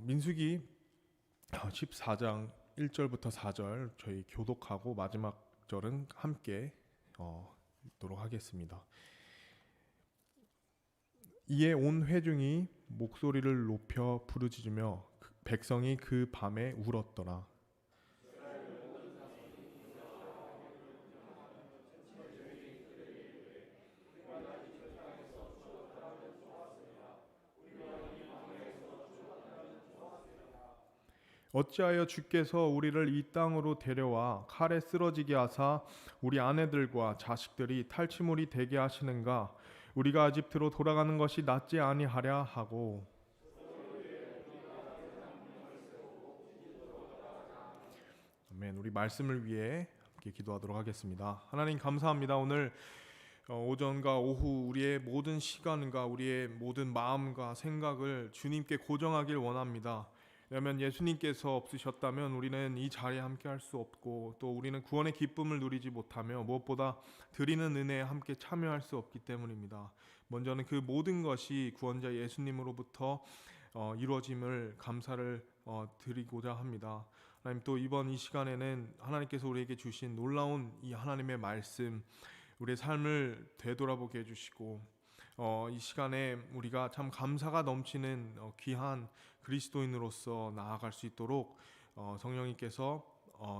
민수기 14장 1절부터 4절 저희 교독하고 마지막 절은 함께 읽도록 하겠습니다. 이에 온 회중이 목소리를 높여 부르짖으며 백성이 그 밤에 울었더라. 어찌하여 주께서 우리를 이 땅으로 데려와 칼에 쓰러지게 하사 우리 아내들과 자식들이 탈취물이 되게 하시는가? 우리가 이집트로 돌아가는 것이 낫지 아니하랴 하고. 아멘. 우리 말씀을 위해 함께 기도하도록 하겠습니다. 하나님 감사합니다. 오늘 오전과 오후 우리의 모든 시간과 우리의 모든 마음과 생각을 주님께 고정하길 원합니다. 왜냐하면 예수님께서 없으셨다면 우리는 이 자리에 함께 할 수 없고 또 우리는 구원의 기쁨을 누리지 못하며 무엇보다 드리는 은혜에 함께 참여할 수 없기 때문입니다. 먼저는 그 모든 것이 구원자 예수님으로부터 이루어짐을 감사를 드리고자 합니다. 하나님, 또 이번 이 시간에는 하나님께서 우리에게 주신 놀라운 이 하나님의 말씀, 우리의 삶을 되돌아보게 해주시고 이 시간에 우리가 참 감사가 넘치는 귀한 그리스도인으로서 나아갈 수 있도록 성령님께서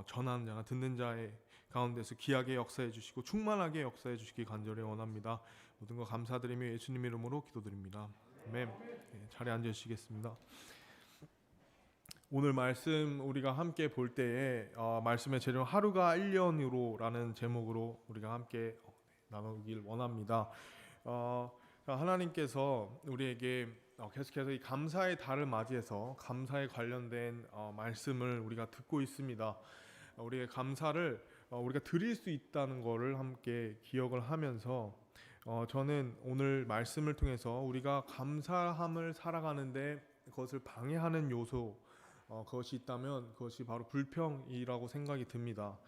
전하는 자나 듣는 자의 가운데서 귀하게 역사해 주시고 충만하게 역사해 주시기 간절히 원합니다. 모든 것 감사드리며 예수님 이름으로 기도드립니다. 아멘. 자리에 앉으시겠습니다. 오늘 말씀 우리가 함께 볼 때에 말씀의 제목 하루가 1년으로라는 제목으로 우리가 함께 나누길 원합니다. 하나님께서 우리에게 계속해서 이 감사의 달을 맞이해서 감사에 관련된 말씀을 우리가 듣고 있습니다. 우리의 감사를 우리가 드릴 수 있다는 것을 함께 기억을 하면서 저는 오늘 말씀을 통해서 우리가 감사함을 살아가는데 그것을 방해하는 요소, 그것이 있다면 그것이 바로 불평이라고 생각이 듭니다.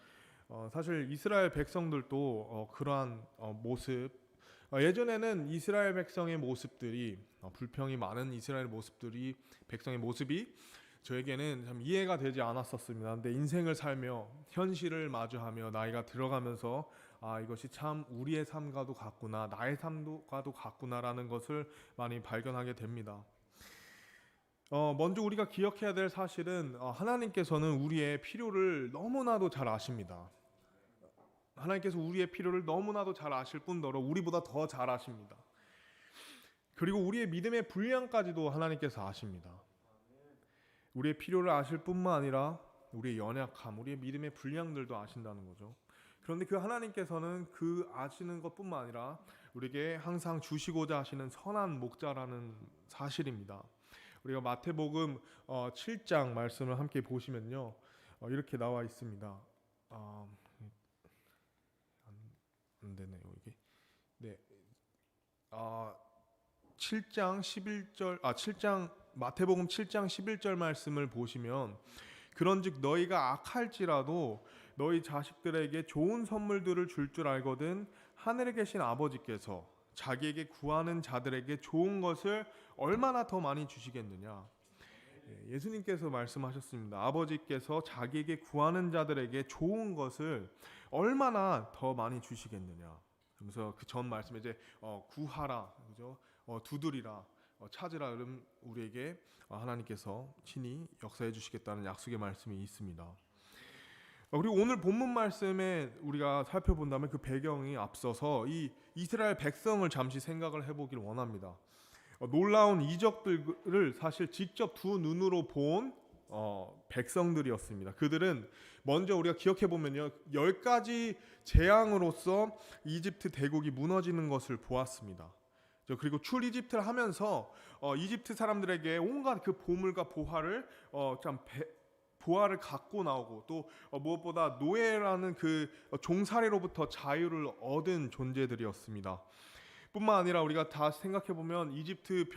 사실 이스라엘 백성들도 그러한 모습, 예전에는 이스라엘 백성의 모습들이 불평이 많은 이스라엘 모습들이 백성의 모습이 저에게는 참 이해가 되지 않았었습니다. 근데 인생을 살며 현실을 마주하며 나이가 들어가면서 이것이 참 우리의 삶과도 같구나, 나의 삶과도 같구나라는 것을 많이 발견하게 됩니다. 먼저 우리가 기억해야 될 사실은 하나님께서는 우리의 필요를 너무나도 잘 아십니다. 하나님께서 우리의 필요를 너무나도 잘 아실 뿐더러 우리보다 더 잘 아십니다. 그리고 우리의 믿음의 분량까지도 하나님께서 아십니다. 우리의 필요를 아실 뿐만 아니라 우리의 연약함, 우리의 믿음의 분량들도 아신다는 거죠. 그런데 그 하나님께서는 그 아시는 것뿐만 아니라 우리에게 항상 주시고자 하시는 선한 목자라는 사실입니다. 우리가 마태복음 7장 말씀을 함께 보시면요, 이렇게 나와 있습니다. 안 되네요 이게. 네, 7장 마태복음 7장 11절 말씀을 보시면, 그런즉 너희가 악할지라도 너희 자식들에게 좋은 선물들을 줄 줄 알거든 하늘에 계신 아버지께서 자기에게 구하는 자들에게 좋은 것을 얼마나 더 많이 주시겠느냐. 예수님께서 말씀하셨습니다. 아버지께서 자기에게 구하는 자들에게 좋은 것을 얼마나 더 많이 주시겠느냐. 그러면서 그 전 말씀에 이제 구하라, 그죠? 두드리라, 찾으라, 그럼 우리에게 하나님께서 친히 역사해 주시겠다는 약속의 말씀이 있습니다. 그리고 오늘 본문 말씀에 우리가 살펴본다면 그 배경이 앞서서 이 이스라엘 백성을 잠시 생각을 해보길 원합니다. 놀라운 이적들을 사실 직접 두 눈으로 본 백성들이었습니다. 그들은 먼저 우리가 기억해 보면요, 10가지 재앙으로서 이집트 대국이 무너지는 것을 보았습니다. 그리고 출이집트를 하면서 이집트 사람들에게 온갖 그 보물과 보화를 갖고 나오고, 또 무엇보다 노예라는 그 종살이로부터 자유를 얻은 존재들이었습니다. 뿐만 아니라 우리가 다 생각해보면 이집트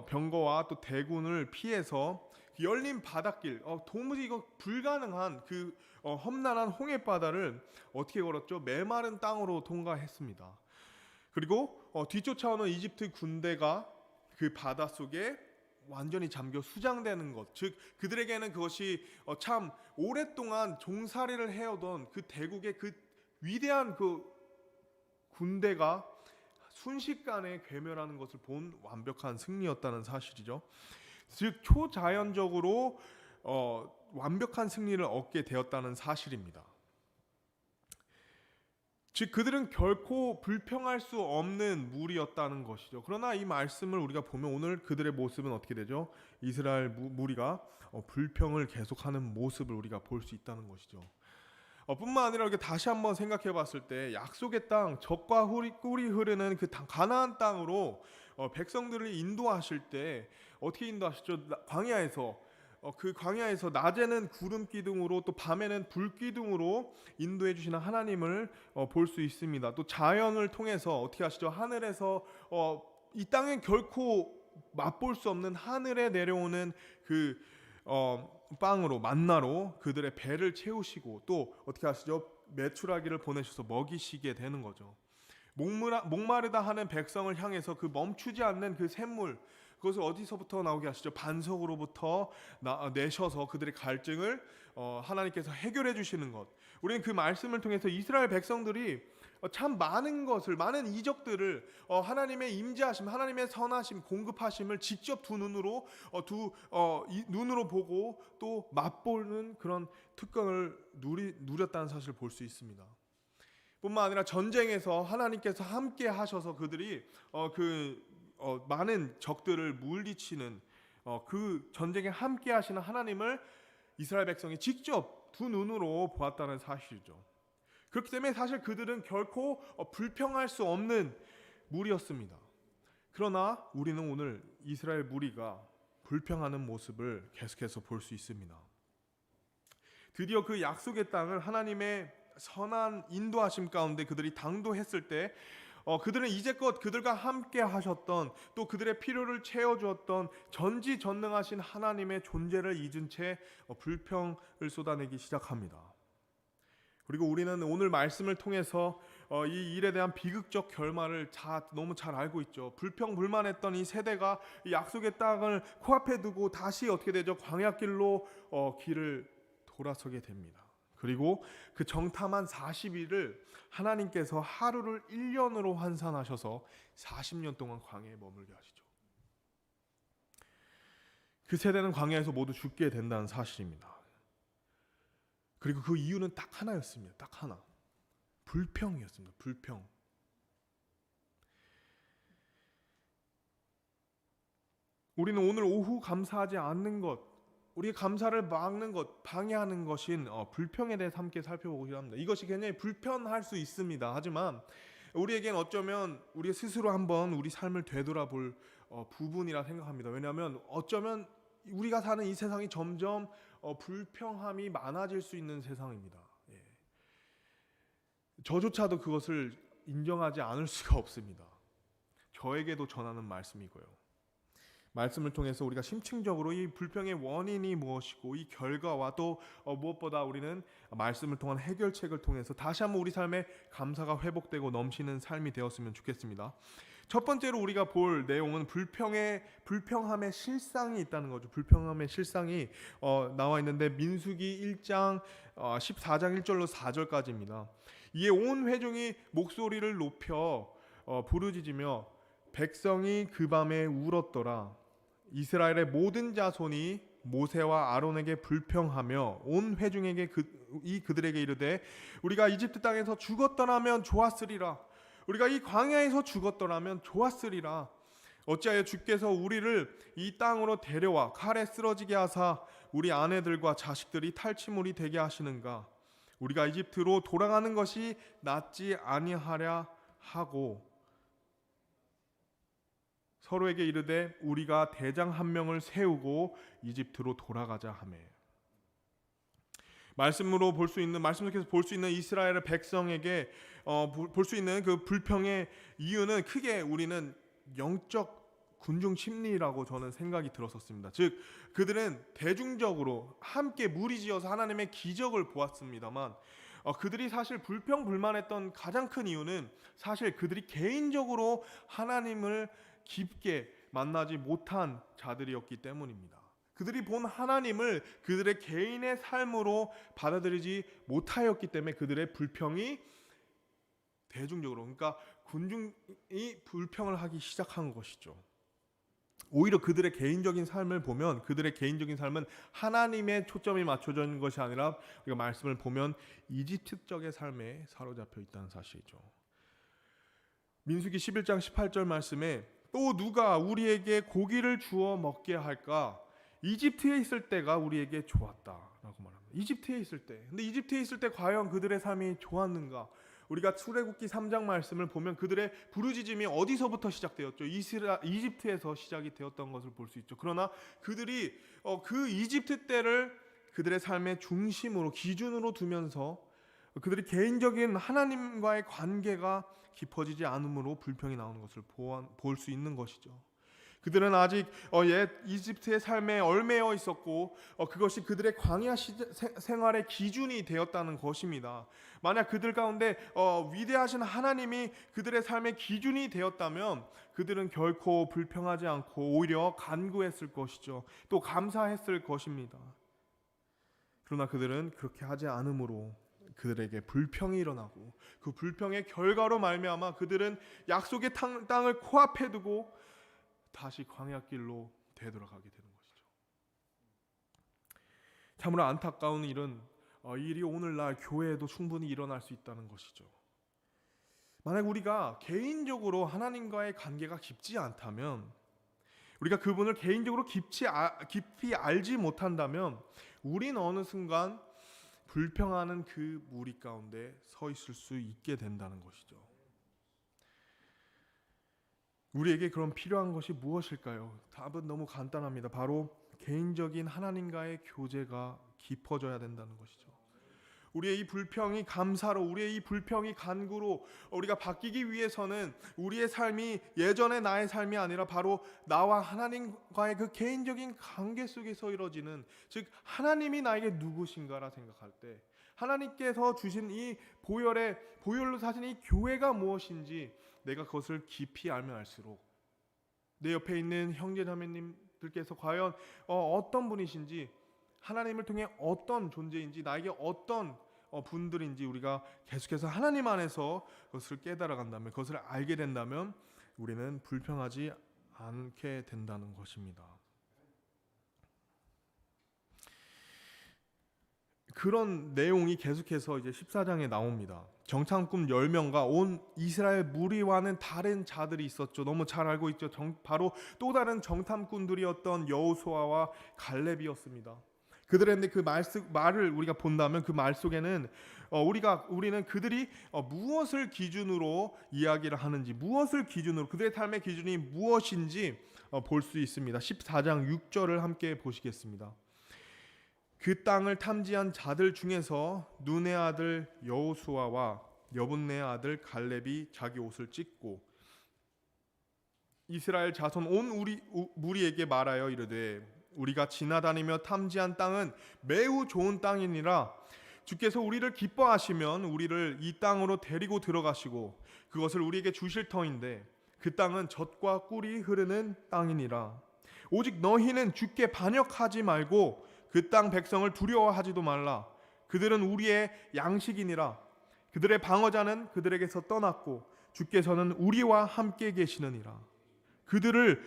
병거와 또 대군을 피해서 열린 바닷길, 도무지 이거 불가능한 그 험난한 홍해바다를 어떻게 걸었죠? 메마른 땅으로 통과했습니다. 그리고 뒤쫓아오는 이집트 군대가 그 바다 속에 완전히 잠겨 수장되는 것, 즉 그들에게는 그것이 참 오랫동안 종살이를 해오던 그 대국의 그 위대한 그 군대가 순식간에 괴멸하는 것을 본 완벽한 승리였다는 사실이죠. 즉 초자연적으로 완벽한 승리를 얻게 되었다는 사실입니다. 즉 그들은 결코 불평할 수 없는 무리였다는 것이죠. 그러나 이 말씀을 우리가 보면 오늘 그들의 모습은 어떻게 되죠? 이스라엘 무리가 불평을 계속하는 모습을 우리가 볼 수 있다는 것이죠. 뿐만 아니라 이렇게 다시 한번 생각해 봤을 때 약속의 땅, 젖과 꿀이 흐르는 그 가나안 땅으로 백성들을 인도하실 때 어떻게 인도하시죠? 광야에서 그 광야에서 낮에는 구름 기둥으로 또 밤에는 불 기둥으로 인도해 주시는 하나님을 볼 수 있습니다. 또 자연을 통해서 어떻게 하시죠? 하늘에서 이 땅엔 결코 맛볼 수 없는 하늘에 내려오는 그 빵으로 만나로 그들의 배를 채우시고 또 어떻게 하시죠? 메추라기를 보내셔서 먹이시게 되는 거죠. 목마르다 하는 백성을 향해서 그 멈추지 않는 그 샘물, 그것을 어디서부터 나오게 하시죠? 반석으로부터 내셔서 그들의 갈증을 하나님께서 해결해 주시는 것. 우리는 그 말씀을 통해서 이스라엘 백성들이 참 많은 것을, 많은 이적들을 하나님의 임재하심, 하나님의 선하심, 공급하심을 직접 두 눈으로 눈으로 보고 또 맛보는 그런 특권을 누렸다는 사실을 볼 수 있습니다. 뿐만 아니라 전쟁에서 하나님께서 함께 하셔서 그들이 많은 적들을 물리치는 그 전쟁에 함께 하시는 하나님을 이스라엘 백성이 직접 두 눈으로 보았다는 사실이죠. 그렇기 때문에 사실 그들은 결코 불평할 수 없는 무리였습니다. 그러나 우리는 오늘 이스라엘 무리가 불평하는 모습을 계속해서 볼 수 있습니다. 드디어 그 약속의 땅을 하나님의 선한 인도하심 가운데 그들이 당도했을 때 그들은 이제껏 그들과 함께 하셨던 또 그들의 필요를 채워주었던 전지전능하신 하나님의 존재를 잊은 채 불평을 쏟아내기 시작합니다. 그리고 우리는 오늘 말씀을 통해서 이 일에 대한 비극적 결말을 너무 잘 알고 있죠. 불평불만했던 이 세대가 이 약속의 땅을 코앞에 두고 다시 어떻게 되죠? 광야길로 길을 돌아서게 됩니다. 그리고 그 정탐한 40일을 하나님께서 하루를 1년으로 환산하셔서 40년 동안 광야에 머물게 하시죠. 그 세대는 광야에서 모두 죽게 된다는 사실입니다. 그리고 그 이유는 딱 하나였습니다. 딱 하나. 불평이었습니다. 불평. 우리는 오늘 오후 감사하지 않는 것, 우리의 감사를 막는 것, 방해하는 것인 불평에 대해서 함께 살펴보기로 합니다. 이것이 굉장히 불편할 수 있습니다. 하지만 우리에겐 어쩌면 우리 스스로 한번 우리 삶을 되돌아볼 부분이라 생각합니다. 왜냐하면 어쩌면 우리가 사는 이 세상이 점점 불평함이 많아질 수 있는 세상입니다. 예. 저조차도 그것을 인정하지 않을 수가 없습니다. 저에게도 전하는 말씀이고요. 말씀을 통해서 우리가 심층적으로 이 불평의 원인이 무엇이고 이 결과와 또 무엇보다 우리는 말씀을 통한 해결책을 통해서 다시 한번 우리 삶에 감사가 회복되고 넘치는 삶이 되었으면 좋겠습니다. 첫 번째로 우리가 볼 내용은 불평함의 실상이 있다는 거죠. 불평함의 실상이 나와 있는데 민수기 1장 14장 1절로 4절까지입니다. 이에 온 회중이 목소리를 높여 부르짖으며 백성이 그 밤에 울었더라. 이스라엘의 모든 자손이 모세와 아론에게 불평하며 온 회중에게 그들에게 이르되 우리가 이집트 땅에서 죽었더라면 좋았으리라. 우리가 이 광야에서 죽었더라면 좋았으리라. 어찌하여 주께서 우리를 이 땅으로 데려와 칼에 쓰러지게 하사 우리 아내들과 자식들이 탈취물이 되게 하시는가. 우리가 이집트로 돌아가는 것이 낫지 아니하랴 하고 서로에게 이르되 우리가 대장 한 명을 세우고 이집트로 돌아가자 하매. 말씀으로 볼 수 있는, 말씀 속에서 볼 수 있는 이스라엘의 백성에게 볼 수 있는 그 불평의 이유는 크게 우리는 영적 군중 심리라고 저는 생각이 들었었습니다. 즉 그들은 대중적으로 함께 무리지어서 하나님의 기적을 보았습니다만 그들이 사실 불평불만했던 가장 큰 이유는 사실 그들이 개인적으로 하나님을 깊게 만나지 못한 자들이었기 때문입니다. 그들이 본 하나님을 그들의 개인의 삶으로 받아들이지 못하였기 때문에 그들의 불평이 대중적으로, 그러니까 군중이 불평을 하기 시작한 것이죠. 오히려 그들의 개인적인 삶을 보면 그들의 개인적인 삶은 하나님의 초점이 맞춰져 있는 것이 아니라 우리가 말씀을 보면 이집트적의 삶에 사로잡혀 있다는 사실이죠. 민수기 11장 18절 말씀에 또 누가 우리에게 고기를 주어 먹게 할까? 이집트에 있을 때가 우리에게 좋았다라고 말합니다. 이집트에 있을 때. 근데 이집트에 있을 때 과연 그들의 삶이 좋았는가? 우리가 출애굽기 3장 말씀을 보면 그들의 부르짖음이 어디서부터 시작되었죠? 이집트에서 시작이 되었던 것을 볼 수 있죠. 그러나 그들이 그 이집트 때를 그들의 삶의 중심으로 기준으로 두면서 그들이 개인적인 하나님과의 관계가 깊어지지 않으므로 불평이 나오는 것을 볼 수 있는 것이죠. 그들은 아직 옛 이집트의 삶에 얽매여 있었고 그것이 그들의 광야 생활의 기준이 되었다는 것입니다. 만약 그들 가운데 위대하신 하나님이 그들의 삶의 기준이 되었다면 그들은 결코 불평하지 않고 오히려 간구했을 것이죠. 또 감사했을 것입니다. 그러나 그들은 그렇게 하지 않으므로 그들에게 불평이 일어나고 그 불평의 결과로 말미암아 그들은 약속의 땅을 코앞에 두고 다시 광야길로 되돌아가게 되는 것이죠. 참으로 안타까운 일이 오늘날 교회에도 충분히 일어날 수 있다는 것이죠. 만약 우리가 개인적으로 하나님과의 관계가 깊지 않다면, 우리가 그분을 개인적으로 깊이 알지 못한다면 우린 어느 순간 불평하는 그 무리 가운데 서 있을 수 있게 된다는 것이죠. 우리에게 그럼 필요한 것이 무엇일까요? 답은 너무 간단합니다. 바로 개인적인 하나님과의 교제가 깊어져야 된다는 것이죠. 우리의 이 불평이 감사로, 우리의 이 불평이 간구로 우리가 바뀌기 위해서는 우리의 삶이 예전의 나의 삶이 아니라 바로 나와 하나님과의 그 개인적인 관계 속에서 이루어지는, 즉 하나님이 나에게 누구신가라 생각할 때 하나님께서 주신 이 보혈로 사신 이 교회가 무엇인지 내가 그것을 깊이 알면 알수록 내 옆에 있는 형제자매님들께서 과연 어떤 분이신지, 하나님을 통해 어떤 존재인지, 나에게 어떤 분들인지 우리가 계속해서 하나님 안에서 그것을 깨달아간다면, 그것을 알게 된다면 우리는 불평하지 않게 된다는 것입니다. 그런 내용이 계속해서 이제 14장에 나옵니다. 정탐꾼 10명과 온 이스라엘 무리와는 다른 자들이 있었죠. 너무 잘 알고 있죠. 바로 또 다른 정탐꾼들이었던 여호수아와 갈렙이었습니다. 그들의 그 말을 우리가 본다면 그 말 속에는 우리는 그들이 무엇을 기준으로 이야기를 하는지, 무엇을 기준으로 그들의 삶의 기준이 무엇인지 볼 수 있습니다. 14장 6절을 함께 보시겠습니다. 그 땅을 탐지한 자들 중에서 눈의 아들 여호수아와 여분네의 아들 갈렙이 자기 옷을 찢고 이스라엘 자손 온 무리에게 말하여 이르되 우리가 지나다니며 탐지한 땅은 매우 좋은 땅이니라. 주께서 우리를 기뻐하시면 우리를 이 땅으로 데리고 들어가시고 그것을 우리에게 주실 터인데 그 땅은 젖과 꿀이 흐르는 땅이니라. 오직 너희는 주께 반역하지 말고 그 땅 백성을 두려워하지도 말라. 그들은 우리의 양식이니라. 그들의 방어자는 그들에게서 떠났고 주께서는 우리와 함께 계시느니라. 그들을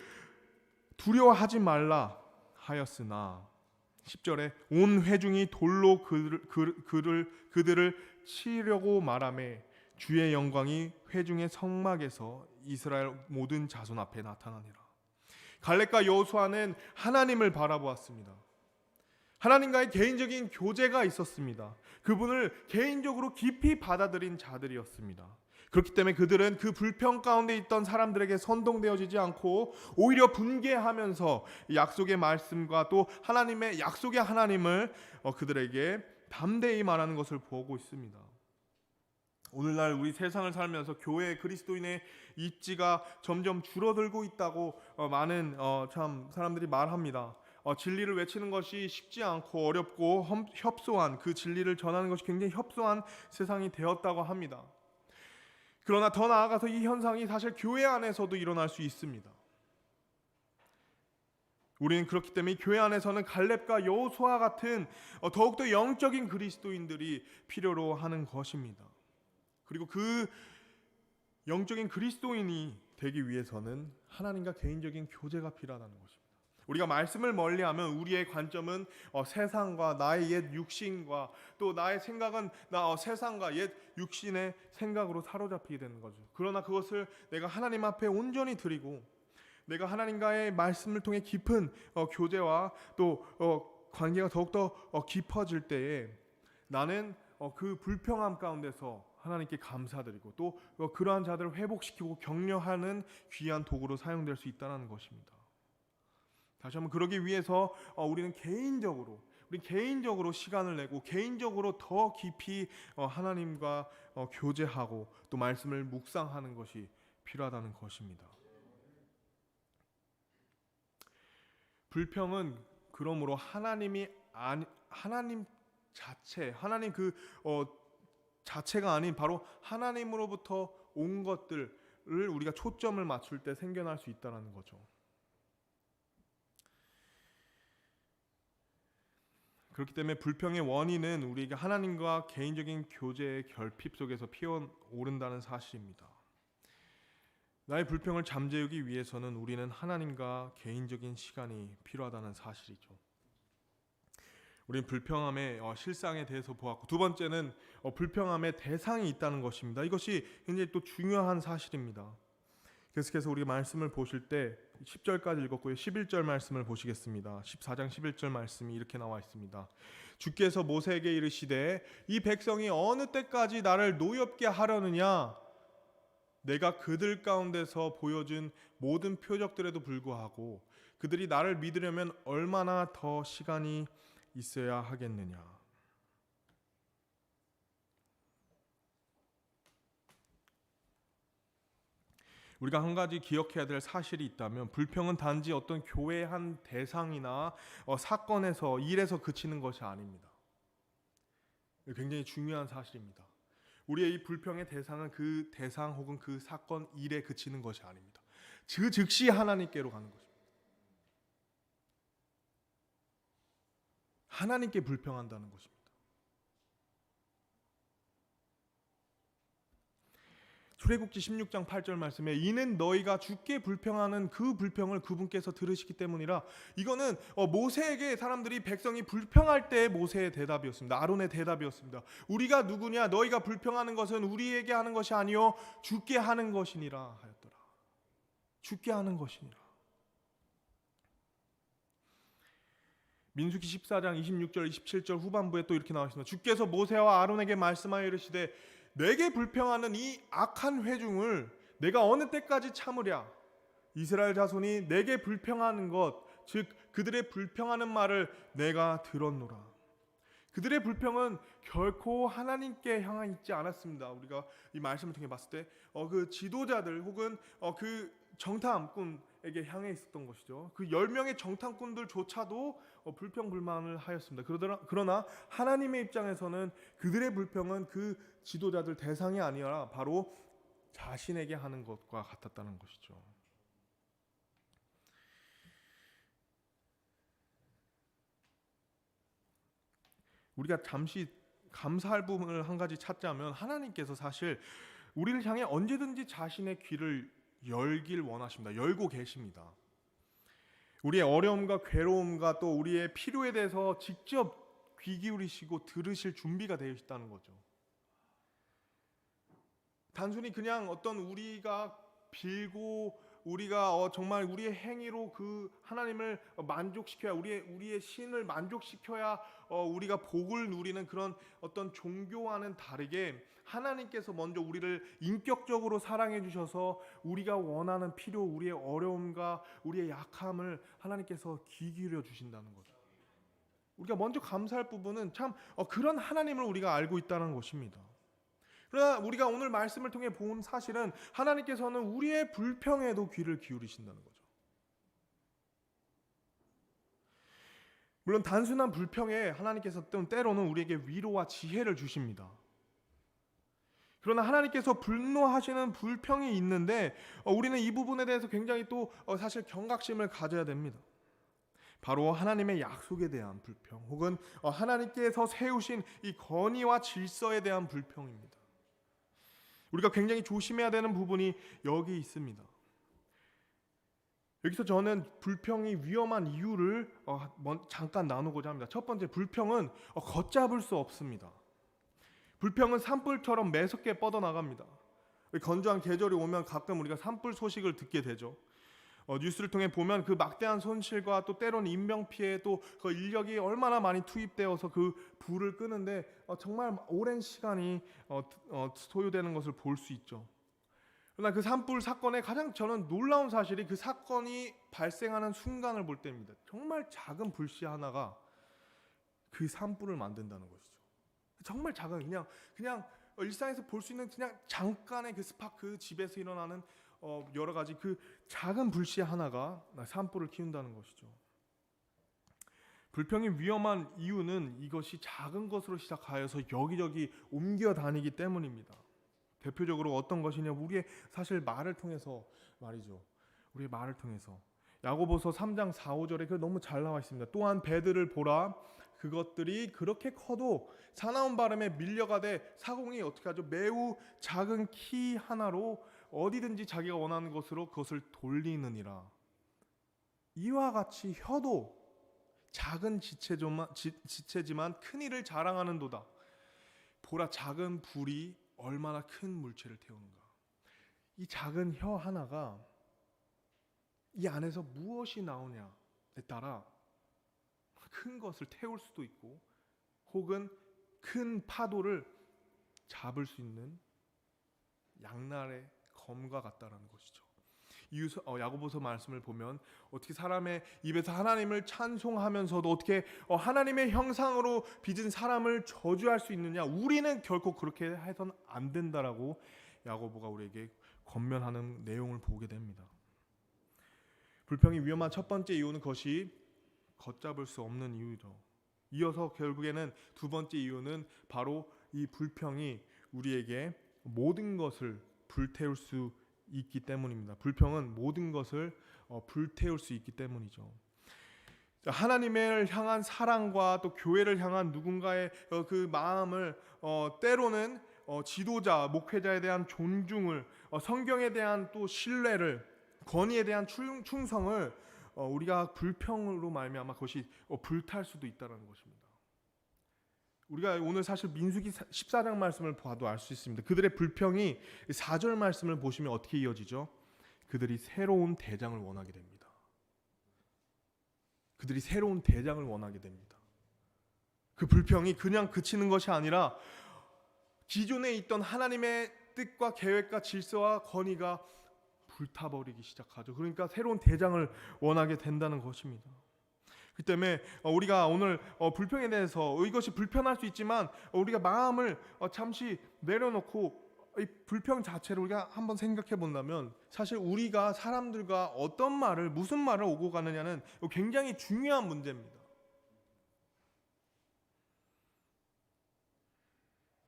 두려워하지 말라 하였으나 10절에 온 회중이 돌로 그들을 치려고 말하매 주의 영광이 회중의 성막에서 이스라엘 모든 자손 앞에 나타나니라. 갈렙과 여호수아는 하나님을 바라보았습니다. 하나님과의 개인적인 교제가 있었습니다. 그분을 개인적으로 깊이 받아들인 자들이었습니다. 그렇기 때문에 그들은 그 불평 가운데 있던 사람들에게 선동되어지지 않고 오히려 분개하면서 약속의 말씀과 또 하나님의 약속의 하나님을 그들에게 담대히 말하는 것을 보고 있습니다. 오늘날 우리 세상을 살면서 교회 그리스도인의 입지가 점점 줄어들고 있다고 많은 참 사람들이 말합니다. 진리를 외치는 것이 쉽지 않고 어렵고 협소한, 그 진리를 전하는 것이 굉장히 협소한 세상이 되었다고 합니다. 그러나 더 나아가서 이 현상이 사실 교회 안에서도 일어날 수 있습니다. 우리는 그렇기 때문에 교회 안에서는 갈렙과 여호수아 같은 더욱더 영적인 그리스도인들이 필요로 하는 것입니다. 그리고 그 영적인 그리스도인이 되기 위해서는 하나님과 개인적인 교제가 필요하다는 것입니다. 우리가 말씀을 멀리하면 우리의 관점은 세상과 나의 옛 육신과 또 나의 생각은 세상과 옛 육신의 생각으로 사로잡히게 되는 거죠. 그러나 그것을 내가 하나님 앞에 온전히 드리고 내가 하나님과의 말씀을 통해 깊은 교제와 또 관계가 더욱더 깊어질 때에 나는 그 불평함 가운데서 하나님께 감사드리고 또 그러한 자들을 회복시키고 격려하는 귀한 도구로 사용될 수 있다는 것입니다. 다시 한번 그러기 위해서 우리는 개인적으로 시간을 내고 개인적으로 더 깊이 하나님과 교제하고 또 말씀을 묵상하는 것이 필요하다는 것입니다. 불평은 그러므로 하나님 자체가 아닌 바로 하나님으로부터 온 것들을 우리가 초점을 맞출 때 생겨날 수 있다는 거죠. 그렇기 때문에 불평의 원인은 우리가 하나님과 개인적인 교제의 결핍 속에서 피어오른다는 사실입니다. 나의 불평을 잠재우기 위해서는 우리는 하나님과 개인적인 시간이 필요하다는 사실이죠. 우리는 불평함의 실상에 대해서 보았고, 두 번째는 불평함의 대상이 있다는 것입니다. 이것이 굉장히 또 중요한 사실입니다. 계속해서 우리 말씀을 보실 때 10절까지 읽었고요. 11절 말씀을 보시겠습니다. 14장 11절 말씀이 이렇게 나와 있습니다. 주께서 모세에게 이르시되 이 백성이 어느 때까지 나를 노엽게 하려느냐? 내가 그들 가운데서 보여준 모든 표적들에도 불구하고 그들이 나를 믿으려면 얼마나 더 시간이 있어야 하겠느냐? 우리가 한 가지 기억해야 될 사실이 있다면 불평은 단지 어떤 교회의 한 대상이나 사건에서 일에서 그치는 것이 아닙니다. 굉장히 중요한 사실입니다. 우리의 이 불평의 대상은 그 대상 혹은 그 사건 일에 그치는 것이 아닙니다. 즉시 하나님께로 가는 것입니다. 하나님께 불평한다는 것입니다. 출애굽기 16장 8절 말씀에 이는 너희가 주께 불평하는 그 불평을 그분께서 들으시기 때문이라. 이거는 모세에게 사람들이 백성이 불평할 때 모세의 대답이었습니다. 아론의 대답이었습니다. 우리가 누구냐? 너희가 불평하는 것은 우리에게 하는 것이 아니요 주께 하는 것이니라 하였더라. 주께 하는 것이니라. 민수기 14장 26절 27절 후반부에 또 이렇게 나와 있습니다. 주께서 모세와 아론에게 말씀하여 이르시되 내게 불평하는 이 악한 회중을 내가 어느 때까지 참으랴? 이스라엘 자손이 내게 불평하는 것, 즉 그들의 불평하는 말을 내가 들었노라. 그들의 불평은 결코 하나님께 향해 있지 않았습니다. 우리가 이 말씀을 통해 봤을 때 그 지도자들 혹은 그 정탐꾼에게 향해 있었던 것이죠. 그 10명의 정탐꾼들조차도 불평불만을 하였습니다. 그러나 하나님의 입장에서는 그들의 불평은 그 지도자들 대상이 아니라 바로 자신에게 하는 것과 같았다는 것이죠. 우리가 잠시 감사할 부분을 한 가지 찾자면 하나님께서 사실 우리를 향해 언제든지 자신의 귀를 열길 원하십니다. 열고 계십니다. 우리의 어려움과 괴로움과 또 우리의 필요에 대해서 직접 귀 기울이시고 들으실 준비가 되어 있다는 거죠. 단순히 그냥 어떤 우리가 빌고 우리가 정말 우리의 행위로 그 하나님을 만족시켜야 우리의 신을 만족시켜야 우리가 복을 누리는 그런 어떤 종교와는 다르게 하나님께서 먼저 우리를 인격적으로 사랑해 주셔서 우리가 원하는 필요, 우리의 어려움과 우리의 약함을 하나님께서 귀 기울여 주신다는 거죠. 우리가 먼저 감사할 부분은 참 그런 하나님을 우리가 알고 있다는 것입니다. 그러나 우리가 오늘 말씀을 통해 본 사실은 하나님께서는 우리의 불평에도 귀를 기울이신다는 거죠. 물론 단순한 불평에 하나님께서 때로는 우리에게 위로와 지혜를 주십니다. 그러나 하나님께서 분노하시는 불평이 있는데 우리는 이 부분에 대해서 굉장히 또 사실 경각심을 가져야 됩니다. 바로 하나님의 약속에 대한 불평, 혹은 하나님께서 세우신 이 건의와 질서에 대한 불평입니다. 우리가 굉장히 조심해야 되는 부분이 여기 있습니다. 여기서 저는 불평이 위험한 이유를 잠깐 나누고자 합니다. 첫 번째, 불평은 걷잡을 수 없습니다. 불평은 산불처럼 매섭게 뻗어나갑니다. 건조한 계절이 오면 가끔 우리가 산불 소식을 듣게 되죠. 뉴스를 통해 보면 그 막대한 손실과 또 때로는 인명피해, 또 그 인력이 얼마나 많이 투입되어서 그 불을 끄는데 정말 오랜 시간이 소요되는 것을 볼 수 있죠. 그러나 그 산불 사건의 가장 저는 놀라운 사실이 그 사건이 발생하는 순간을 볼 때입니다. 정말 작은 불씨 하나가 그 산불을 만든다는 것이죠. 정말 작은 그냥 일상에서 볼 수 있는 그냥 잠깐의 그 스파크, 집에서 일어나는 여러 가지 그 작은 불씨 하나가 산불을 키운다는 것이죠. 불평이 위험한 이유는 이것이 작은 것으로 시작하여서 여기저기 옮겨 다니기 때문입니다. 대표적으로 어떤 것이냐, 우리의 사실 말을 통해서 말이죠. 우리의 말을 통해서 야고보서 3장 4, 5절에 그 너무 잘 나와 있습니다. 또한 배들을 보라, 그것들이 그렇게 커도 사나운 바람에 밀려가되 사공이 어떻게 하죠? 매우 작은 키 하나로 어디든지 자기가 원하는 것으로 그것을 돌리느니라. 이와 같이 혀도 작은 지체지만 큰 일을 자랑하는도다. 보라, 작은 불이 얼마나 큰 물체를 태우는가. 이 작은 혀 하나가 이 안에서 무엇이 나오냐에 따라 큰 것을 태울 수도 있고, 혹은 큰 파도를 잡을 수 있는 양날의 검과 같다라는 것이죠. 야고보서 말씀을 보면 어떻게 사람의 입에서 하나님을 찬송하면서도 어떻게 하나님의 형상으로 빚은 사람을 저주할 수 있느냐. 우리는 결코 그렇게 해서는 안 된다라고 야고보가 우리에게 권면하는 내용을 보게 됩니다. 불평이 위험한 첫 번째 이유는 그것이 걷잡을 수 없는 이유죠. 이어서 결국에는 두 번째 이유는 바로 이 불평이 우리에게 모든 것을 불태울 수 있기 때문입니다. 불평은 모든 것을 불태울 수 있기 때문이죠. 하나님을 향한 사랑과 또 교회를 향한 누군가의 그 마음을, 때로는 지도자, 목회자에 대한 존중을, 성경에 대한 또 신뢰를, 권위에 대한 충성을 우리가 불평으로 말미암아 그것이 불탈 수도 있다는 것입니다. 우리가 오늘 사실 민수기 14장 말씀을 봐도 알 수 있습니다. 그들의 불평이 4절 말씀을 보시면 어떻게 이어지죠? 그들이 새로운 대장을 원하게 됩니다. 그들이 새로운 대장을 원하게 됩니다. 그 불평이 그냥 그치는 것이 아니라 기존에 있던 하나님의 뜻과 계획과 질서와 권위가 불타버리기 시작하죠. 그러니까 새로운 대장을 원하게 된다는 것입니다. 그 때문에 우리가 오늘 불평에 대해서 이것이 불편할 수 있지만 우리가 마음을 잠시 내려놓고 이 불평 자체를 우리가 한번 생각해 본다면 사실 우리가 사람들과 어떤 말을, 무슨 말을 오고 가느냐는 굉장히 중요한 문제입니다.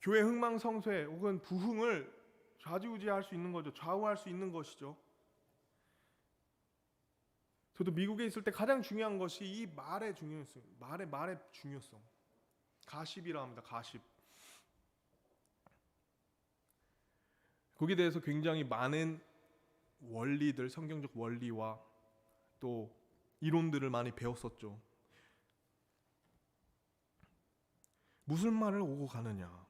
교회 흥망성쇠 혹은 부흥을 좌지우지할 수 있는 거죠. 좌우할 수 있는 것이죠. 저도 미국에 있을 때 가장 중요한 것이 이 말의 중요성, 말의 중요성. 가십이라 합니다. 가십. 거기에 대해서 굉장히 많은 원리들, 성경적 원리와 또 이론들을 많이 배웠었죠. 무슨 말을 오고 가느냐.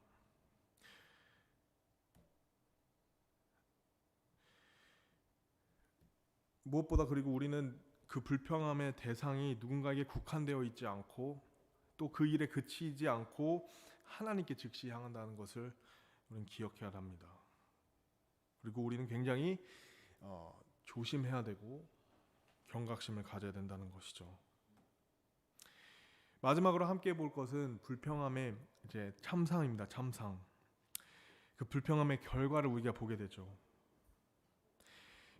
무엇보다 그리고 우리는 그 불평함의 대상이 누군가에게 국한되어 있지 않고 또 그 일에 그치지 않고 하나님께 즉시 향한다는 것을 우리는 기억해야 합니다. 그리고 우리는 굉장히 조심해야 되고 경각심을 가져야 된다는 것이죠. 마지막으로 함께 볼 것은 불평함의 이제 참상입니다. 참상. 그 불평함의 결과를 우리가 보게 되죠.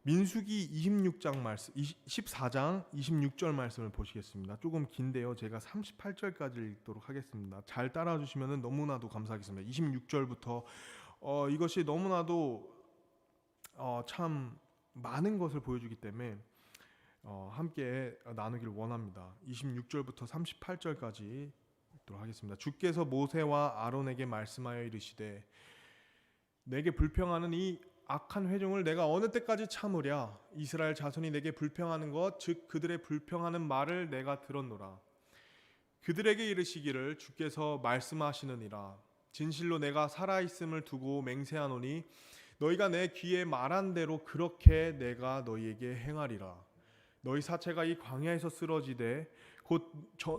민수기 26장 말씀, 14장 26절 말씀을 보시겠습니다. 조금 긴데요. 제가 38절까지 읽도록 하겠습니다. 잘 따라와 주시면 너무나도 감사하겠습니다. 26절부터 이것이 너무나도 참 많은 것을 보여주기 때문에 함께 나누길 원합니다. 26절부터 38절까지 읽도록 하겠습니다. 주께서 모세와 아론에게 말씀하여 이르시되 내게 불평하는 이 악한 회중을 내가 어느 때까지 참으랴. 이스라엘 자손이 내게 불평하는 것 즉 그들의 불평하는 말을 내가 들었노라. 그들에게 이르시기를 주께서 말씀하시느니라. 진실로 내가 살아있음을 두고 맹세하노니 너희가 내 귀에 말한 대로 그렇게 내가 너희에게 행하리라. 너희 사체가 이 광야에서 쓰러지되 곧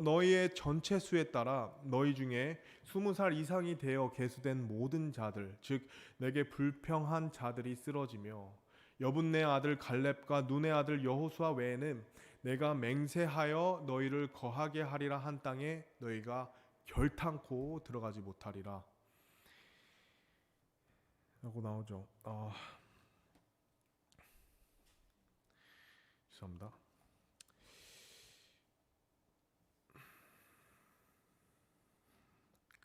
너희의 전체 수에 따라 너희 중에 20살 이상이 되어 계수된 모든 자들 즉 내게 불평한 자들이 쓰러지며 여분네 아들 갈렙과 눈의 아들 여호수아 외에는 내가 맹세하여 너희를 거하게 하리라 한 땅에 너희가 결탄코 들어가지 못하리라 라고 나오죠. 죄송합니다.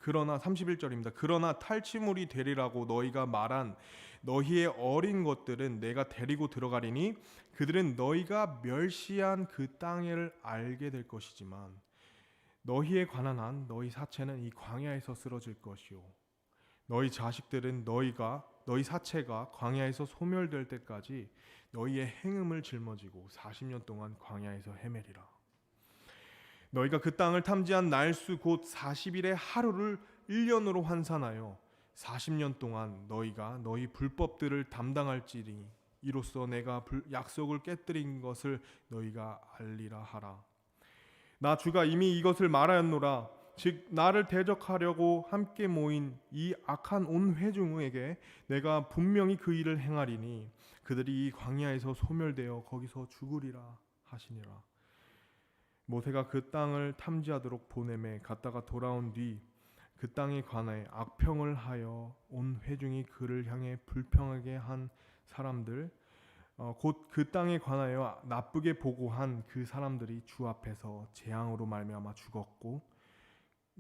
그러나 31절입니다. 그러나 탈취물이 되리라고 너희가 말한 너희의 어린 것들은 내가 데리고 들어가리니 그들은 너희가 멸시한 그 땅을 알게 될 것이지만 너희에 관한 한 너희 사체는 이 광야에서 쓰러질 것이요 너희 자식들은 너희 사체가 광야에서 소멸될 때까지 너희의 행음을 짊어지고 40년 동안 광야에서 헤매리라. 너희가 그 땅을 탐지한 날수 곧 40일의 하루를 1년으로 환산하여 40년 동안 너희가 너희 불법들을 담당할지니 이로써 내가 약속을 깨뜨린 것을 너희가 알리라 하라. 나 주가 이미 이것을 말하였노라. 즉 나를 대적하려고 함께 모인 이 악한 온 회중에게 내가 분명히 그 일을 행하리니 그들이 이 광야에서 소멸되어 거기서 죽으리라 하시니라. 모세가 그 땅을 탐지하도록 보내매 갔다가 돌아온 뒤 그 땅에 관하여 악평을 하여 온 회중이 그를 향해 불평하게 한 사람들 곧 그 땅에 관하여 나쁘게 보고한 그 사람들이 주 앞에서 재앙으로 말미암아 죽었고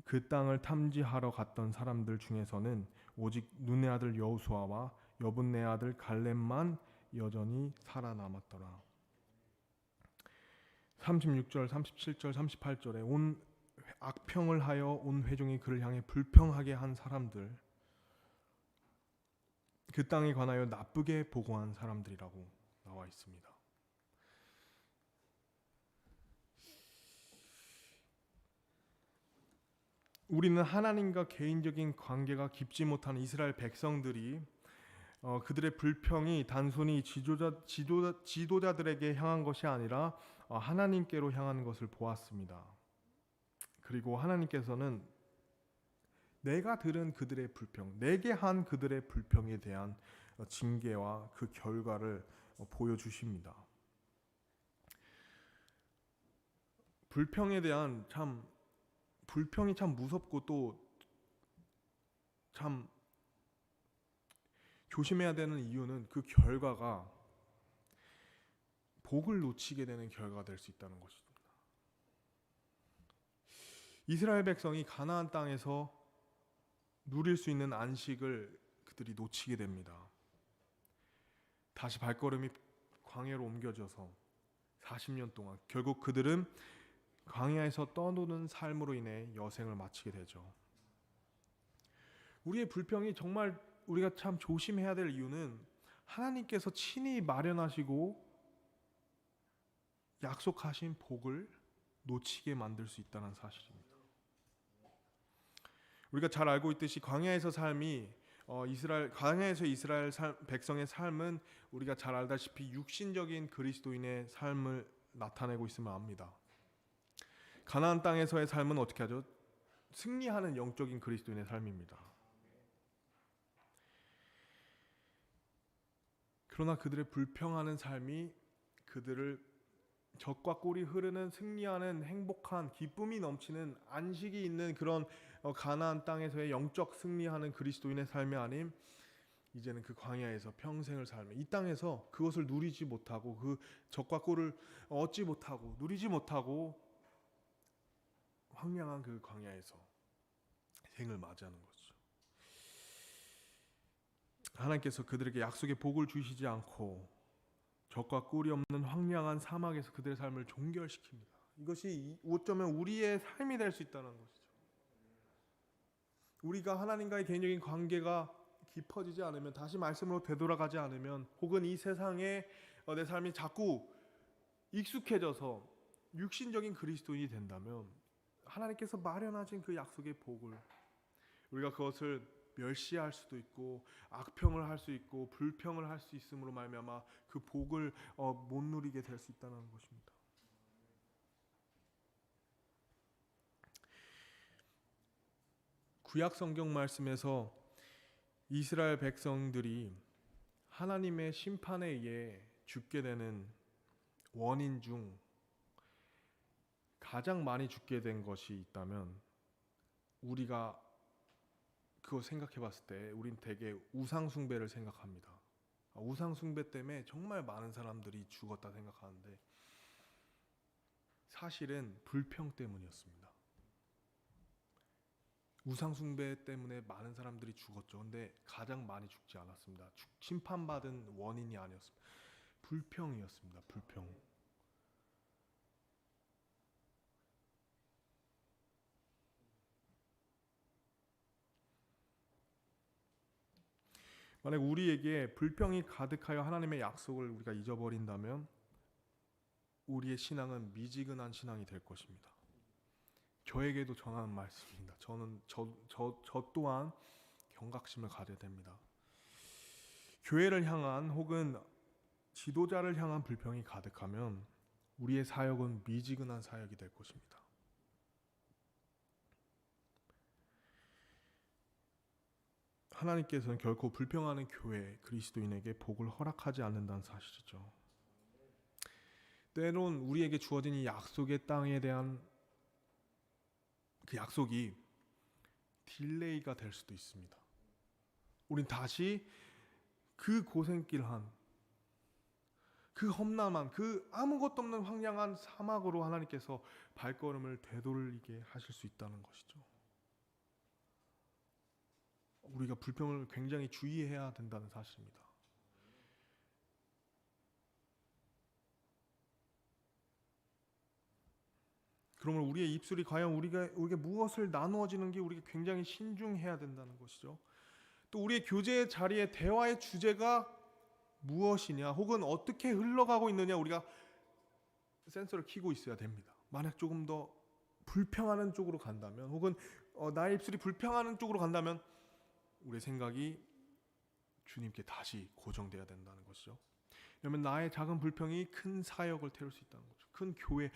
그 땅을 탐지하러 갔던 사람들 중에서는 오직 눈의 아들 여호수아와 여분네 아들 갈렙만 여전히 살아남았더라. 36절, 37절, 38절에 온 악평을 하여 온 회중이 그를 향해 불평하게 한 사람들 그 땅에 관하여 나쁘게 보고한 사람들이라고 나와 있습니다. 우리는 하나님과 개인적인 관계가 깊지 못한 이스라엘 백성들이 그들의 불평이 단순히 지도자들에게 향한 것이 아니라 하나님께로 향하는 것을 보았습니다. 그리고 하나님께서는 내가 들은 그들의 불평, 내게 한 그들의 불평에 대한 징계와 그 결과를 보여주십니다. 불평에 대한 불평이 참 무섭고 또 참 조심해야 되는 이유는 그 결과가 복을 놓치게 되는 결과가 될 수 있다는 것입니다. 이스라엘 백성이 가나안 땅에서 누릴 수 있는 안식을 그들이 놓치게 됩니다. 다시 발걸음이 광야로 옮겨져서 40년 동안 결국 그들은 광야에서 떠도는 삶으로 인해 여생을 마치게 되죠. 우리의 불평이 정말 우리가 참 조심해야 될 이유는 하나님께서 친히 마련하시고 약속하신 복을 놓치게 만들 수 있다는 사실입니다. 우리가 잘 알고 있듯이 광야에서 이스라엘 백성의 삶은 우리가 잘 알다시피 육신적인 그리스도인의 삶을 나타내고 있음을 압니다. 가나안 땅에서의 삶은 어떻게 하죠? 승리하는 영적인 그리스도인의 삶입니다. 그러나 그들의 불평하는 삶이 그들을 적과 꿀이 흐르는 승리하는 행복한 기쁨이 넘치는 안식이 있는 그런 가나안 땅에서의 영적 승리하는 그리스도인의 삶이 아닌 이제는 그 광야에서 평생을 살며 이 땅에서 그것을 누리지 못하고 그 적과 꿀을 얻지 못하고 누리지 못하고 황량한 그 광야에서 생을 맞이하는 거죠. 하나님께서 그들에게 약속의 복을 주시지 않고 적과 꿀이 없는 황량한 사막에서 그들의 삶을 종결시킵니다. 이것이 어쩌면 우리의 삶이 될 수 있다는 것이죠. 우리가 하나님과의 개인적인 관계가 깊어지지 않으면, 다시 말씀으로 되돌아가지 않으면, 혹은 이 세상에 내 삶이 자꾸 익숙해져서 육신적인 그리스도인이 된다면, 하나님께서 마련하신 그 약속의 복을 우리가 그것을 멸시할 수도 있고 악평을 할 수 있고 불평을 할 수 있음으로 말미암아 그 복을 못 누리게 될 수 있다는 것입니다. 구약 성경 말씀에서 이스라엘 백성들이 하나님의 심판에 의해 죽게 되는 원인 중 가장 많이 죽게 된 것이 있다면, 우리가 그거 생각해 봤을 때 우린 대개 우상 숭배를 생각합니다. 우상 숭배 때문에 정말 많은 사람들이 죽었다 생각하는데, 사실은 불평 때문이었습니다. 우상 숭배 때문에 많은 사람들이 죽었죠. 근데 가장 많이 죽지 않았습니다. 심판받은 원인이 아니었습니다. 불평이었습니다. 불평. 만약 우리에게 불평이 가득하여 하나님의 약속을 우리가 잊어버린다면 우리의 신앙은 미지근한 신앙이 될 것입니다. 저에게도 전하는 말씀입니다. 저 또한 경각심을 가져야 됩니다. 교회를 향한 혹은 지도자를 향한 불평이 가득하면 우리의 사역은 미지근한 사역이 될 것입니다. 하나님께서는 결코 불평하는 교회, 그리스도인에게 복을 허락하지 않는다는 사실이죠. 때론 우리에게 주어진 이 약속의 땅에 대한 그 약속이 딜레이가 될 수도 있습니다. 우린 다시 그 고생길한, 그 험난한, 그 아무것도 없는 황량한 사막으로 하나님께서 발걸음을 되돌리게 하실 수 있다는 것이죠. 우리가 불평을 굉장히 주의해야 된다는 사실입니다. 그러면 우리의 입술이 과연 우리가 무엇을 나누어지는 게 우리가 굉장히 신중해야 된다는 것이죠. 또 우리의 교제의 자리에 대화의 주제가 무엇이냐, 혹은 어떻게 흘러가고 있느냐, 우리가 센서를 켜고 있어야 됩니다. 만약 조금 더 불평하는 쪽으로 간다면, 혹은 나의 입술이 불평하는 쪽으로 간다면 우리의 생각이 주님께 다시 고정돼야 된다는 것이죠. 왜냐하면 나의 작은 불평이 큰 사역을 태울 수 있다는 거죠. 큰 교회,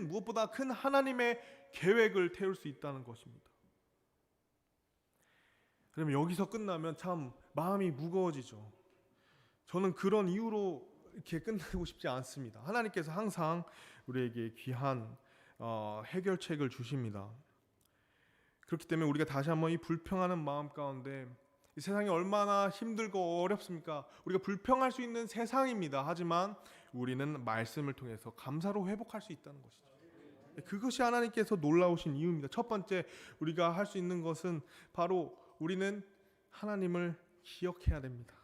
무엇보다 큰 하나님의 계획을 태울 수 있다는 것입니다. 그러면 여기서 끝나면 참 마음이 무거워지죠. 저는 그런 이유로 이렇게 끝내고 싶지 않습니다. 하나님께서 항상 우리에게 귀한 해결책을 주십니다. 그렇기 때문에 우리가 다시 한번 이 불평하는 마음 가운데, 이 세상이 얼마나 힘들고 어렵습니까? 우리가 불평할 수 있는 세상입니다. 하지만 우리는 말씀을 통해서 감사로 회복할 수 있다는 것이죠. 그것이 하나님께서 놀라우신 이유입니다. 첫 번째, 우리가 할 수 있는 것은 바로 우리는 하나님을 기억해야 됩니다.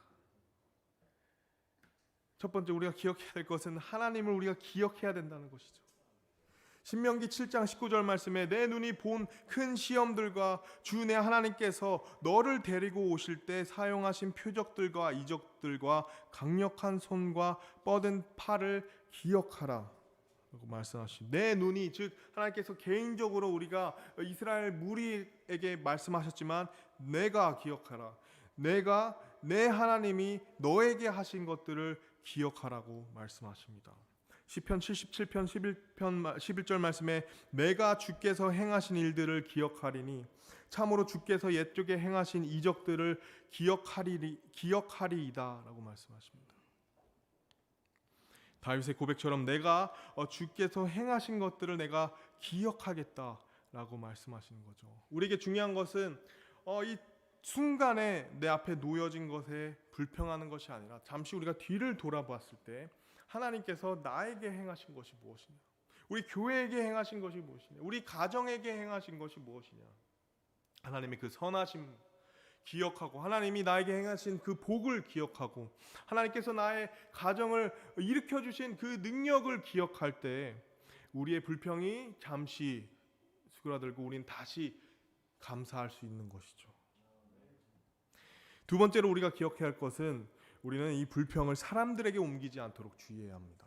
첫 번째 우리가 기억해야 될 것은 하나님을 우리가 기억해야 된다는 것이죠. 신명기 7장 19절 말씀에 내 눈이 본 큰 시험들과 주 내 하나님께서 너를 데리고 오실 때 사용하신 표적들과 이적들과 강력한 손과 뻗은 팔을 기억하라 라고 말씀하신, 내 눈이, 즉 하나님께서 개인적으로 우리가 이스라엘 무리에게 말씀하셨지만 내가 기억하라, 내가 내 하나님이 너에게 하신 것들을 기억하라고 말씀하십니다. 시편 77편 11절 말씀에 내가 주께서 행하신 일들을 기억하리니 참으로 주께서 옛적에 행하신 이적들을 기억하리이다 라고 말씀하십니다. 다윗의 고백처럼 내가 주께서 행하신 것들을 내가 기억하겠다라고 말씀하시는 거죠. 우리에게 중요한 것은 이 순간에 내 앞에 놓여진 것에 불평하는 것이 아니라 잠시 우리가 뒤를 돌아봤을 때 하나님께서 나에게 행하신 것이 무엇이냐, 우리 교회에게 행하신 것이 무엇이냐, 우리 가정에게 행하신 것이 무엇이냐, 하나님의 그 선하심, 기억하고, 하나님이 나에게 행하신 그 복을 기억하고, 하나님께서 나의 가정을 일으켜 주신 그 능력을 기억할 때 우리의 불평이 잠시 수그라들고 우리는 다시 감사할 수 있는 것이죠. 두 번째로 우리가 기억해야 할 것은, 우리는 이 불평을 사람들에게 옮기지 않도록 주의해야 합니다.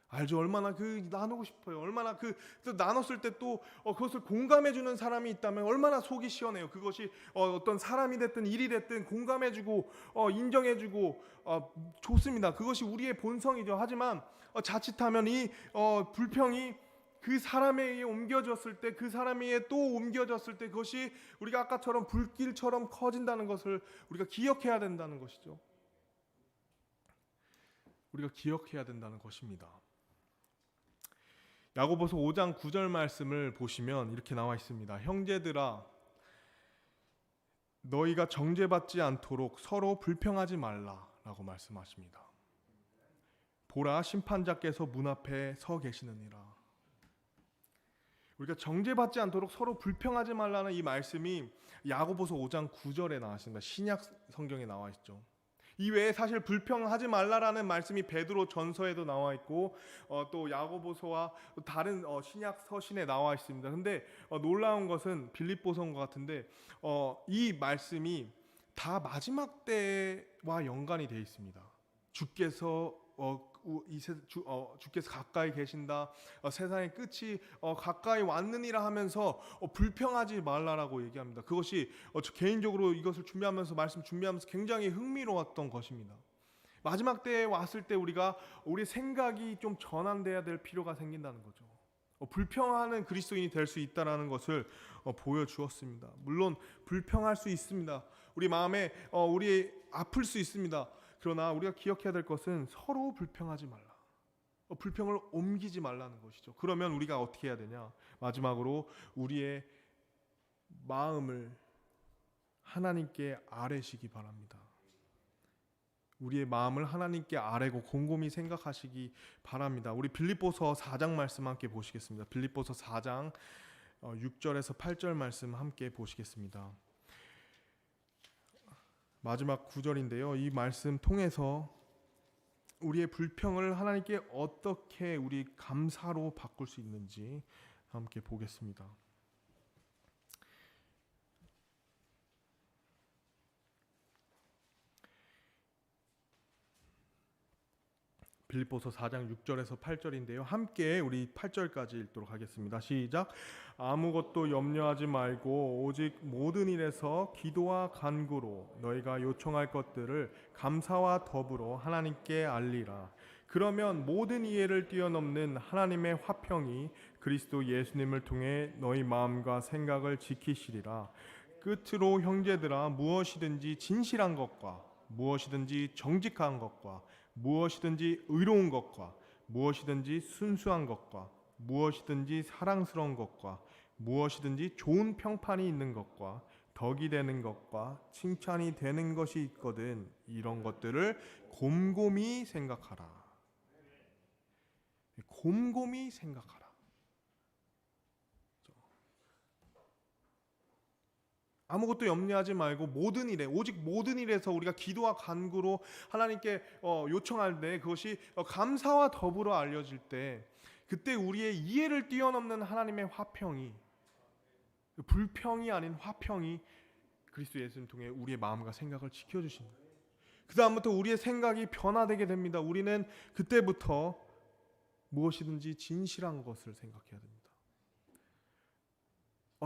알죠? 얼마나 나누고 싶어요. 얼마나 또 나눴을 때 또 그것을 공감해주는 사람이 있다면 얼마나 속이 시원해요. 그것이 어떤 사람이 됐든 일이 됐든 공감해주고 인정해주고 좋습니다. 그것이 우리의 본성이죠. 하지만 자칫하면 이 불평이 그 사람에 의해 옮겨졌을 때, 그 사람에 의해 또 옮겨졌을 때 그것이 우리가 아까처럼 불길처럼 커진다는 것을 우리가 기억해야 된다는 것이죠. 우리가 기억해야 된다는 것입니다. 야고보서 5장 9절 말씀을 보시면 이렇게 나와 있습니다. 형제들아, 너희가 정죄받지 않도록 서로 불평하지 말라라고 말씀하십니다. 보라, 심판자께서 문 앞에 서 계시느니라. 우리가 정죄받지 않도록 서로 불평하지 말라는 이 말씀이 야고보서 5장 9절에 나왔습니다. 신약 성경에 나와 있죠. 이 외에 사실 불평하지 말라라는 말씀이 베드로 전서에도 나와 있고 또 야고보서와 다른 신약 서신에 나와 있습니다. 근데 놀라운 것은 빌립보서인 것 같은데 이 말씀이 다 마지막 때와 연관이 되어 있습니다. 주께서 주께서 가까이 계신다. 세상의 끝이 가까이 왔느니라 하면서 불평하지 말라라고 얘기합니다. 그것이 개인적으로 이것을 말씀 준비하면서 굉장히 흥미로웠던 것입니다. 마지막 때에 왔을 때 우리의 생각이 좀 전환돼야 될 필요가 생긴다는 거죠. 불평하는 그리스도인이 될 수 있다라는 것을 보여주었습니다. 물론 불평할 수 있습니다. 우리 마음에 우리 아플 수 있습니다. 그러나 우리가 기억해야 될 것은 서로 불평하지 말라. 불평을 옮기지 말라는 것이죠. 그러면 우리가 어떻게 해야 되냐? 마지막으로 우리의 마음을 하나님께 아뢰시기 바랍니다. 우리의 마음을 하나님께 아뢰고 곰곰이 생각하시기 바랍니다. 우리 빌립보서 4장 말씀 함께 보시겠습니다. 빌립보서 4장 6절에서 8절 말씀 함께 보시겠습니다. 마지막 9절인데요. 이 말씀 통해서 우리의 불평을 하나님께 어떻게 우리 감사로 바꿀 수 있는지 함께 보겠습니다. 빌립보서 4장 6절에서 8절인데요. 함께 우리 8절까지 읽도록 하겠습니다. 시작. 아무것도 염려하지 말고 오직 모든 일에서 기도와 간구로 너희가 요청할 것들을 감사와 더불어 하나님께 알리라. 그러면 모든 이해를 뛰어넘는 하나님의 화평이 그리스도 예수님을 통해 너희 마음과 생각을 지키시리라. 끝으로 형제들아, 무엇이든지 진실한 것과 무엇이든지 정직한 것과 무엇이든지 의로운 것과 무엇이든지 순수한 것과 무엇이든지 사랑스러운 것과 무엇이든지 좋은 평판이 있는 것과 덕이 되는 것과 칭찬이 되는 것이 있거든 이런 것들을 곰곰이 생각하라. 곰곰이 생각하라. 아무것도 염려하지 말고 모든 일에, 오직 모든 일에서 우리가 기도와 간구로 하나님께 요청할 때 그것이 감사와 더불어 알려질 때, 그때 우리의 이해를 뛰어넘는 하나님의 화평이, 불평이 아닌 화평이 그리스도 예수님 통해 우리의 마음과 생각을 지켜주신다. 그 다음부터 우리의 생각이 변화되게 됩니다. 우리는 그때부터 무엇이든지 진실한 것을 생각해야 됩니다.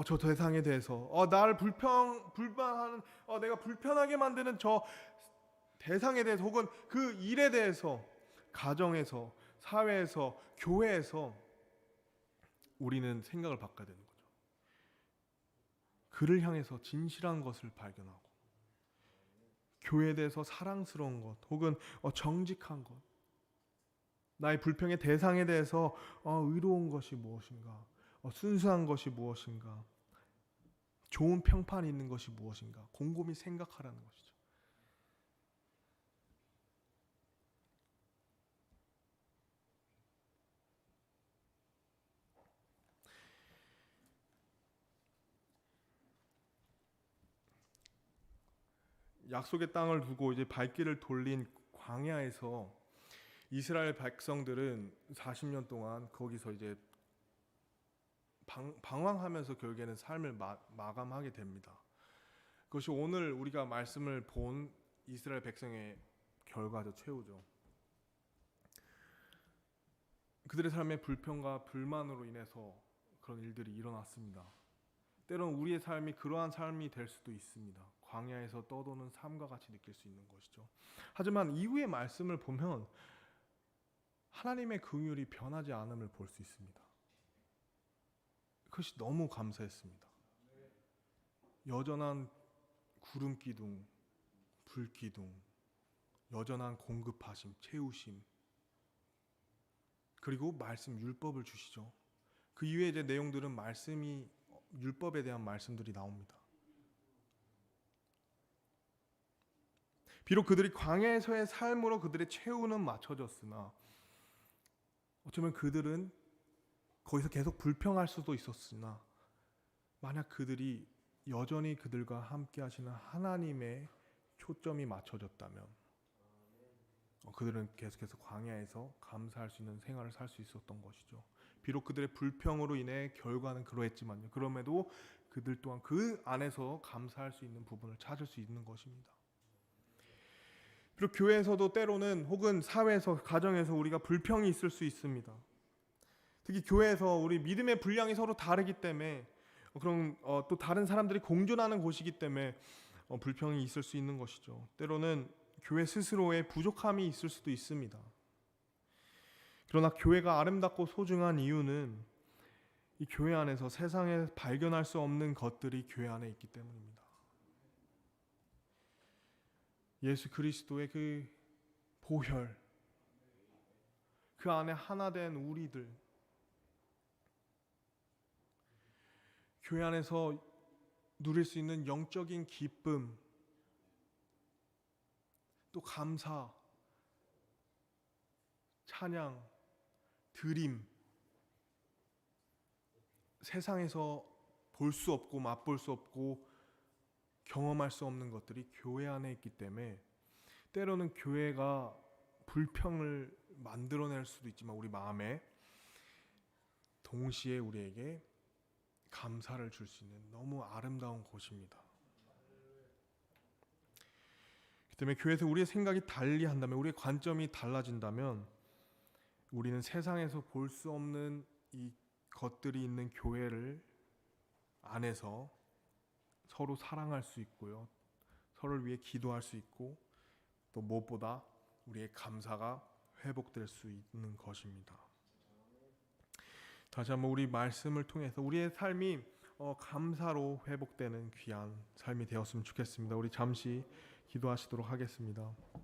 저 대상에 대해서 나를 불만하는 내가 불편하게 만드는 저 대상에 대해서, 혹은 그 일에 대해서, 가정에서, 사회에서, 교회에서 우리는 생각을 바꿔야 되는 거죠. 그를 향해서 진실한 것을 발견하고, 교회에 대해서 사랑스러운 것, 혹은 정직한 것, 나의 불평의 대상에 대해서 의로운 것이 무엇인가, 순수한 것이 무엇인가, 좋은 평판이 있는 것이 무엇인가 곰곰이 생각하라는 것이죠. 약속의 땅을 두고 이제 발길을 돌린 광야에서 이스라엘 백성들은 40년 동안 거기서 이제 방황하면서 결국에는 삶을 마감하게 됩니다. 그것이 오늘 우리가 말씀을 본 이스라엘 백성의 결과죠, 최후죠. 그들의 삶의 불평과 불만으로 인해서 그런 일들이 일어났습니다. 때로는 우리의 삶이 그러한 삶이 될 수도 있습니다. 광야에서 떠도는 삶과 같이 느낄 수 있는 것이죠. 하지만 이후의 말씀을 보면 하나님의 긍휼이 변하지 않음을 볼 수 있습니다. 그것이 너무 감사했습니다. 여전한 구름 기둥, 불 기둥, 여전한 공급하심, 채우심, 그리고 말씀 율법을 주시죠. 그 이후에 이제 내용들은 말씀이 율법에 대한 말씀들이 나옵니다. 비록 그들이 광야에서의 삶으로 그들의 최후는 맞춰졌으나 어쩌면 그들은 거기서 계속 불평할 수도 있었으나 만약 그들이 여전히 그들과 함께 하시는 하나님의 초점이 맞춰졌다면 그들은 계속해서 광야에서 감사할 수 있는 생활을 살 수 있었던 것이죠. 비록 그들의 불평으로 인해 결과는 그러했지만요. 그럼에도 그들 또한 그 안에서 감사할 수 있는 부분을 찾을 수 있는 것입니다. 비록 교회에서도 때로는 혹은 사회에서, 가정에서 우리가 불평이 있을 수 있습니다. 특히 교회에서 우리 믿음의 분량이 서로 다르기 때문에 그런 또 다른 사람들이 공존하는 곳이기 때문에 불평이 있을 수 있는 것이죠. 때로는 교회 스스로의 부족함이 있을 수도 있습니다. 그러나 교회가 아름답고 소중한 이유는 이 교회 안에서 세상에 발견할 수 없는 것들이 교회 안에 있기 때문입니다. 예수 그리스도의 그 보혈, 그 안에 하나 된 우리들, 교회 안에서 누릴 수 있는 영적인 기쁨, 또 감사, 찬양, 드림, 세상에서 볼 수 없고 맛볼 수 없고 경험할 수 없는 것들이 교회 안에 있기 때문에 때로는 교회가 불평을 만들어낼 수도 있지만 우리 마음에 동시에 우리에게 감사를 줄 수 있는 너무 아름다운 곳입니다. 그 때문에 교회에서 우리의 생각이 달리 한다면, 우리의 관점이 달라진다면 우리는 세상에서 볼 수 없는 이 것들이 있는 교회를 안에서 서로 사랑할 수 있고요, 서로를 위해 기도할 수 있고, 또 무엇보다 우리의 감사가 회복될 수 있는 것입니다. 다시 한번 우리 말씀을 통해서 우리의 삶이 감사로 회복되는 귀한 삶이 되었으면 좋겠습니다. 우리 잠시 기도하시도록 하겠습니다.